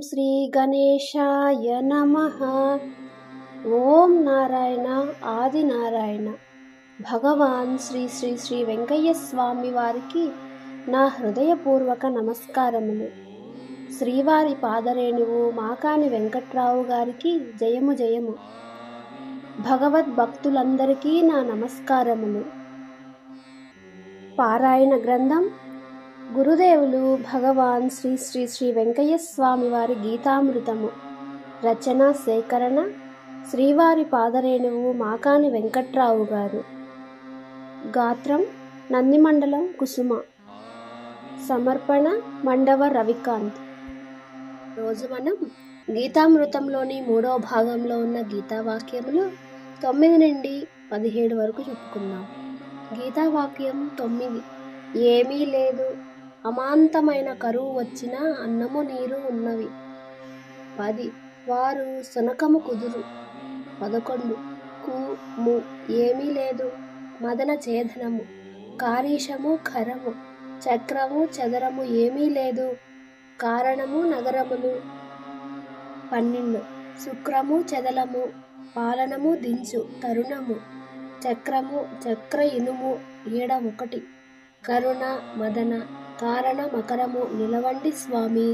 శ్రీ గణేశాయ నమః. ఓం నారాయణ ఆదినారాయణ. భగవాన్ శ్రీ శ్రీ శ్రీ వెంకయ్య స్వామి వారికి నా హృదయపూర్వక నమస్కారములు. శ్రీవారి పాదరేణువు మాకాని వెంకట్రావు గారికి జయము జయము. భగవద్భక్తులందరికీ నా నమస్కారములు. పారాయణ గ్రంథం గురుదేవులు భగవాన్ శ్రీ శ్రీ శ్రీ వెంకయ్య స్వామి వారి గీతామృతము. రచన సేకరణ శ్రీవారి పాదరేణువు మాకాని వెంకట్రావు గారు. గాత్రం నందిమండలం కుసుమ. సమర్పణ మండవ రవికాంత్. రోజు మనం గీతామృతంలోని 3వ భాగంలో ఉన్న గీతావాక్యములు 9 నుండి 17 వరకు చెప్పుకుందాం. గీతావాక్యం 9. ఏమీ లేదు, అమాంతమైన కరువు వచ్చినా అన్నము నీరు ఉన్నవి. 10. వారు సునకము కుదురు. 11. కు ము ఏమీ లేదు, మదన ఛేదనము. కారీషము ఖరము. చక్రము చదరము ఏమీ లేదు, కారణము నగరములు. 12. శుక్రము చెదలము. పాలనము దించు తరుణము. చక్రము చక్ర ఇనుము 1. కరుణ మదన కారణ మకరము నిలవండి స్వామి.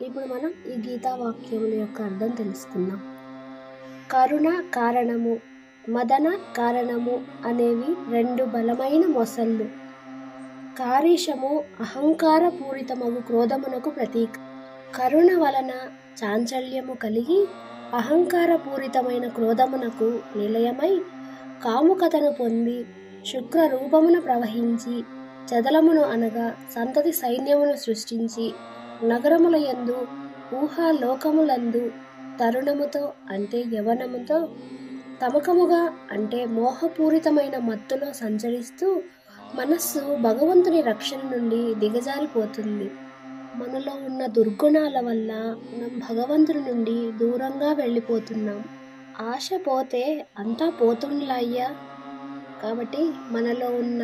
ఇప్పుడు మనం ఈ గీతావాక్యముల యొక్క అర్థం తెలుసుకుందాం. కరుణ కారణము, మదన కారణము అనేవి 2 బలమైన మొసళ్ళు. కారీషము అహంకార పూరితమగు క్రోధమునకు ప్రతీక. కరుణ వలన చాంచల్యము కలిగి అహంకార పూరితమైన క్రోధమునకు నిలయమై కాముకతను పొంది శుక్ర రూపమును ప్రవహించి చదలమును అనగా సంతతి సైన్యమును సృష్టించి నగరముల యందు ఊహాలోకములందు తరుణముతో అంటే యవనముతో తమకముగా అంటే మోహపూరితమైన మత్తులో సంచరిస్తూ మనస్సు భగవంతుని రక్షణ నుండి దిగజారిపోతుంది. మనలో ఉన్న దుర్గుణాల వల్ల మనం భగవంతుని నుండి దూరంగా వెళ్ళిపోతున్నాం. ఆశ పోతే అంతా పోతుండ్లయ్యా. కాబట్టి మనలో ఉన్న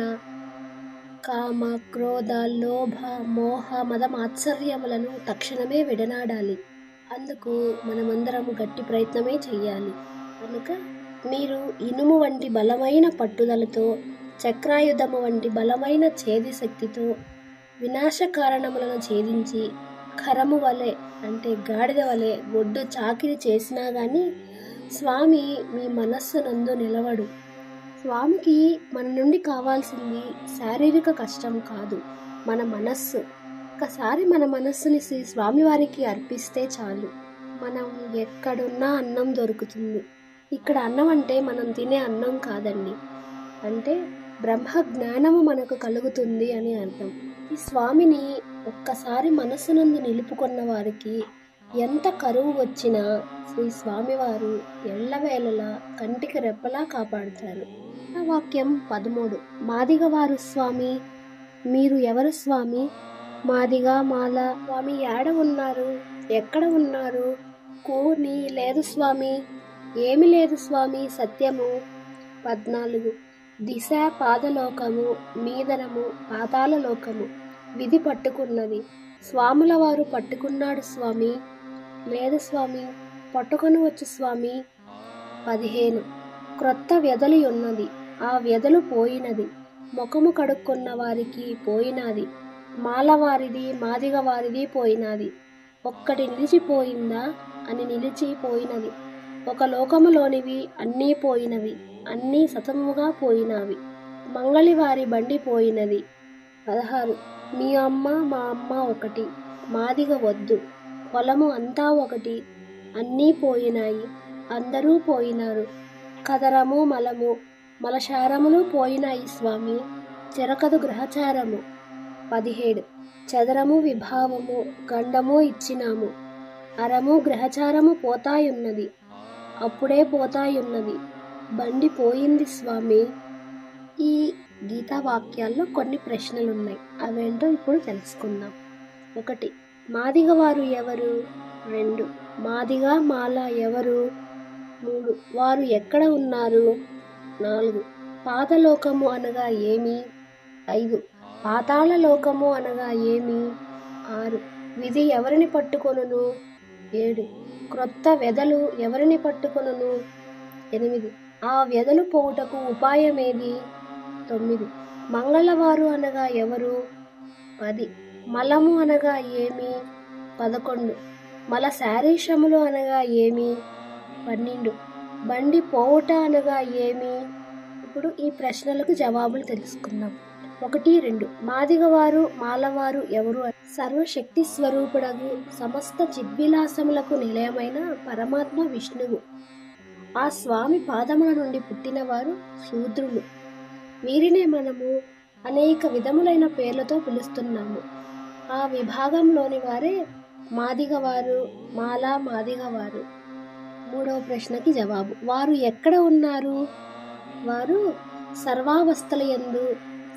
కామ క్రోధ లోభ మోహ మద మాత్సర్యములను తక్షణమే విడనాడాలి. అందుకు మనమందరం గట్టి ప్రయత్నమే చెయ్యాలి. కనుక మీరు ఇనుము వంటి బలమైన పట్టుదలతో, చక్రాయుధము వంటి బలమైన ఛేది శక్తితో వినాశ కారణములను ఛేదించి ఖరము వలె అంటే గాడిద వలె ఒడ్డు చాకిరి చేసినా గాని స్వామి మీ మనస్సునందు నిలవడు. స్వామికి మన నుండి కావాల్సింది శారీరక కష్టం కాదు, మన మనస్సు. ఒకసారి మన మనస్సుని స్వామివారికి అర్పిస్తే చాలు, మనం ఎక్కడున్నా అన్నం దొరుకుతుంది. ఇక్కడ అన్నం అంటే మనం తినే అన్నం కాదండి, అంటే బ్రహ్మ జ్ఞానము మనకు కలుగుతుంది అని అర్థం. ఈ స్వామిని ఒక్కసారి మనస్సునందు నిలుపుకున్న వారికి ఎంత కరువు వచ్చినా శ్రీ స్వామివారు ఎల్లవేళలా కంటికి రెప్పలా కాపాడుతారు. వాక్యం 13. మాదిగవారు స్వామి, మీరు ఎవరు స్వామి? మాదిగా మాల స్వామి ఏడ ఉన్నారు, ఎక్కడ ఉన్నారు? నీ లేదు స్వామి, ఏమి లేదు స్వామి సత్యము. 14. దిశ పాదలోకము, మీదనము పాతాల లోకము విధి పట్టుకున్నది. స్వాముల వారు పట్టుకున్నాడు స్వామి, లేదు స్వామి, పట్టుకొని వచ్చు స్వామి. 15. క్రొత్త వ్యధలి ఉన్నది, ఆ వ్యధలు పోయినది. ముఖము కడుక్కున్న వారికి పోయినది. మాలవారిది మాదిగ వారిది పోయినది. ఒక్కటి నిలిచిపోయిందా అని నిలిచిపోయినది. ఒక లోకములోనివి అన్నీ పోయినవి, అన్నీ సతముగా పోయినవి. మంగళివారి బండి పోయినది. 16. మీ అమ్మ మా అమ్మ ఒకటి, మాదిగ వద్దు. పొలము అంతా ఒకటి, అన్నీ పోయినాయి, అందరూ పోయినారు. కదరము మలము మలశారములు పోయినాయి స్వామి, చెరకదు గ్రహచారము. 17. చదరము విభావము గండము ఇచ్చినాము, అరము గ్రహచారము పోతాయున్నది, అప్పుడే పోతాయున్నది, బండి పోయింది స్వామి. ఈ గీతావాక్యాల్లో కొన్ని ప్రశ్నలున్నాయి, అవేంటో ఇప్పుడు తెలుసుకుందాం. 1. మాదిగవారు ఎవరు? 2. మాదిగా మాల ఎవరు? 3. వారు ఎక్కడ ఉన్నారు? 4. పాదలోకము అనగా ఏమి? 5. పాతాళ లోకము అనగా ఏమి? 6. విధి ఎవరిని పట్టుకొనును? 7. క్రొత్త వ్యధలు ఎవరిని పట్టుకొనును? 8. ఆ వ్యధలు పోవుటకు ఉపాయమేది? 9. మంగళవారు అనగా ఎవరు? 10. మలము అనగా ఏమి? 11. మల శారీషములు అనగా ఏమి? 12. బండి పోవుట అనగా ఏమి? ఇప్పుడు ఈ ప్రశ్నలకు జవాబులు తెలుసుకుందాం. 1, 2. మాదిగవారు మాలవారు ఎవరు? సర్వశక్తి స్వరూపుడగు సమస్త చిద్విలాసములకు నిలయమైన పరమాత్మ విష్ణువు. ఆ స్వామి పాదముల నుండి పుట్టినవారు శూద్రులు. వీరినే మనము అనేక విధములైన పేర్లతో పిలుస్తున్నాము. ఆ విభాగంలోని వారే మాదిగవారు, మాదిగవారు. 3వ ప్రశ్నకి జవాబు. వారు ఎక్కడ ఉన్నారు? వారు సర్వావస్థలయందు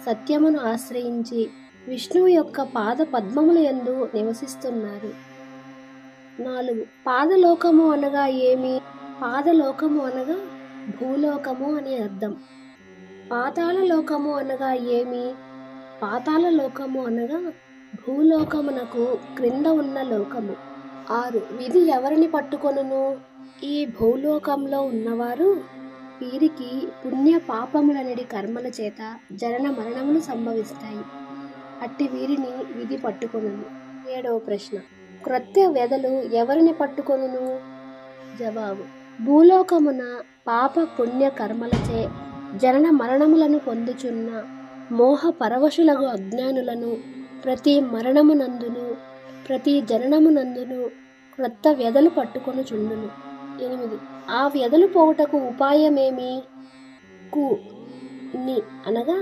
సత్యమును ఆశ్రయించి విష్ణువు యొక్క పాద పద్మముల యందు నివసిస్తున్నారు. 4. పాదలోకము అనగా ఏమి? పాదలోకము అనగా భూలోకము అని అర్థం. పాతాళ లోకము అనగా ఏమి? పాతాళ లోకము అనగా భూలోకమునకు క్రింద ఉన్న లోకము. 6. విధి ఎవరిని పట్టుకొనును? ఈ భూలోకంలో ఉన్నవారు వీరికి పుణ్య పాపములనడి కర్మల చేత జనన మరణములు సంభవిస్తాయి. అట్టి వీరిని విధి పట్టుకొనును. 7వ ప్రశ్న. క్రొత్త వ్యధలు ఎవరిని పట్టుకొనును? జవాబు. భూలోకమున పాప పుణ్య కర్మలచే జనన మరణములను పొందుచున్న మోహ పరవశులగు అజ్ఞానులను ప్రతి మరణమునందును ప్రతి జననమునందును క్రొత్త వ్యధలు పట్టుకొనుచుండును. 8. ఆ వ్యధలు పోవుటకు ఉపాయమేమి? ని అనగా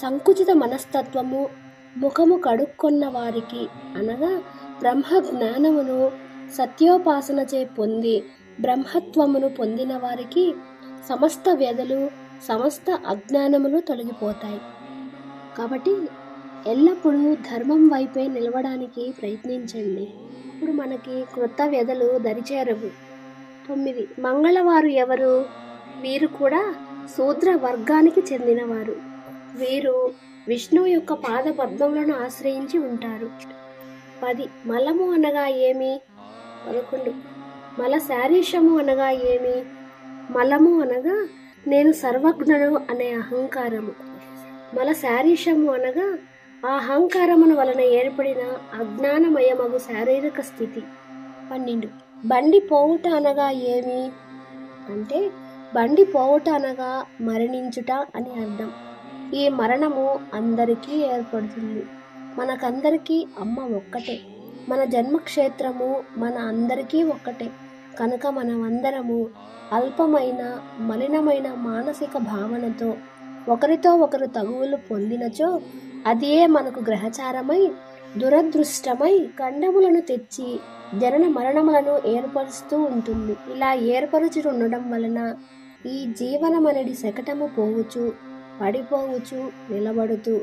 సంకుచిత మనస్తత్వము ముఖము కడుక్కొన్న వారికి అనగా బ్రహ్మ జ్ఞానమును సత్యోపాసనచే పొంది బ్రహ్మత్వమును పొందిన వారికి సమస్త వ్యధలు సమస్త అజ్ఞానములు తొలగిపోతాయి. కాబట్టి ఎల్లప్పుడూ ధర్మం వైపే నిలవడానికి ప్రయత్నించండి. ఇప్పుడు మనకి క్రొత్త వ్యధలు దరిచేరవు. 9. మంగళవారు ఎవరు? వీరు కూడా శూద్ర వర్గానికి చెందినవారు. వీరు విష్ణువు యొక్క పాద పద్మములను ఆశ్రయించి ఉంటారు. 10. మలము అనగా ఏమి? 11. మల శారీషము అనగా ఏమి? మలము అనగా నేను సర్వజ్ఞను అనే అహంకారము. మల శారీషము అనగా ఆ అహంకారమున వలన ఏర్పడిన అజ్ఞానమయమగు శారీరక స్థితి. 12. బండి పోవుట అనగా ఏమి? అంటే బండి పోవుట అనగా మరణించుట అని అర్థం. ఈ మరణము అందరికీ ఏర్పడుతుంది. మనకందరికీ అమ్మ ఒక్కటే. మన జన్మక్షేత్రము మన అందరికీ ఒక్కటే. కనుక మనమందరము అల్పమైన మలినమైన మానసిక భావనతో ఒకరితో ఒకరు తగువులు పొందినచో అదే మనకు గ్రహచారమై దురదృష్టమై గండములను తెచ్చి జనన మరణములను ఏర్పరుస్తూ ఉంటుంది. ఇలా ఏర్పరుచు ఉండడం వలన ఈ జీవనమనడి శకటము పోవచ్చు, పడిపోవచ్చు, నిలబడుతూ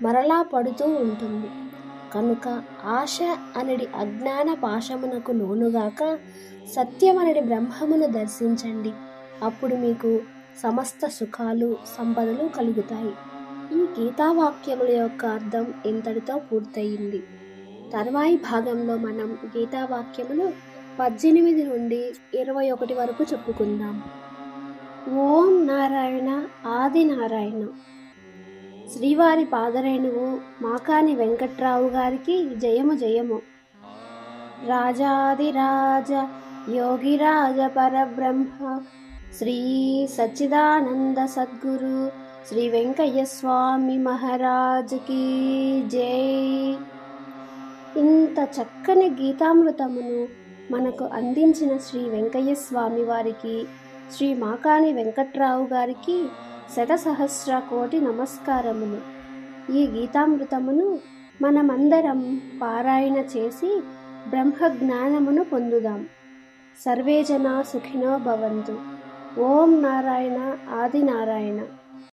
మరలా పడుతూ ఉంటుంది. కనుక ఆశ అనడి అజ్ఞాన పాశమునకు లోనుగాక సత్యమనడి బ్రహ్మమును దర్శించండి. అప్పుడు మీకు సమస్త సుఖాలు సంపదలు కలుగుతాయి. ఈ గీతావాక్యముల యొక్క అర్థం ఇంతటితో పూర్తయింది. తర్వాయి భాగంలో మనం గీతావాక్యములు 18 నుండి 21 వరకు చెప్పుకుందాం. ఓం నారాయణ ఆది నారాయణ. శ్రీవారి పాదరేణువు మాకాని వెంకట్రావు గారికి జయము జయము. రాజాదిరాజ యోగిరాజ పరబ్రహ్మ శ్రీ సచ్చిదానంద సద్గురు శ్రీ వెంకయ్య స్వామి మహారాజుకి జై. ఇంత చక్కని గీతామృతమును మనకు అందించిన శ్రీ వెంకయ్య స్వామి వారికి, శ్రీ మాకాని వెంకట్రావు గారికి శతసహస్ర కోటి నమస్కారములు. ఈ గీతామృతమును మనమందరం పారాయణ చేసి బ్రహ్మ జ్ఞానమును పొందుదాం. సర్వే జనా సుఖినో భవంతు. ఓం నారాయణ ఆది నారాయణ.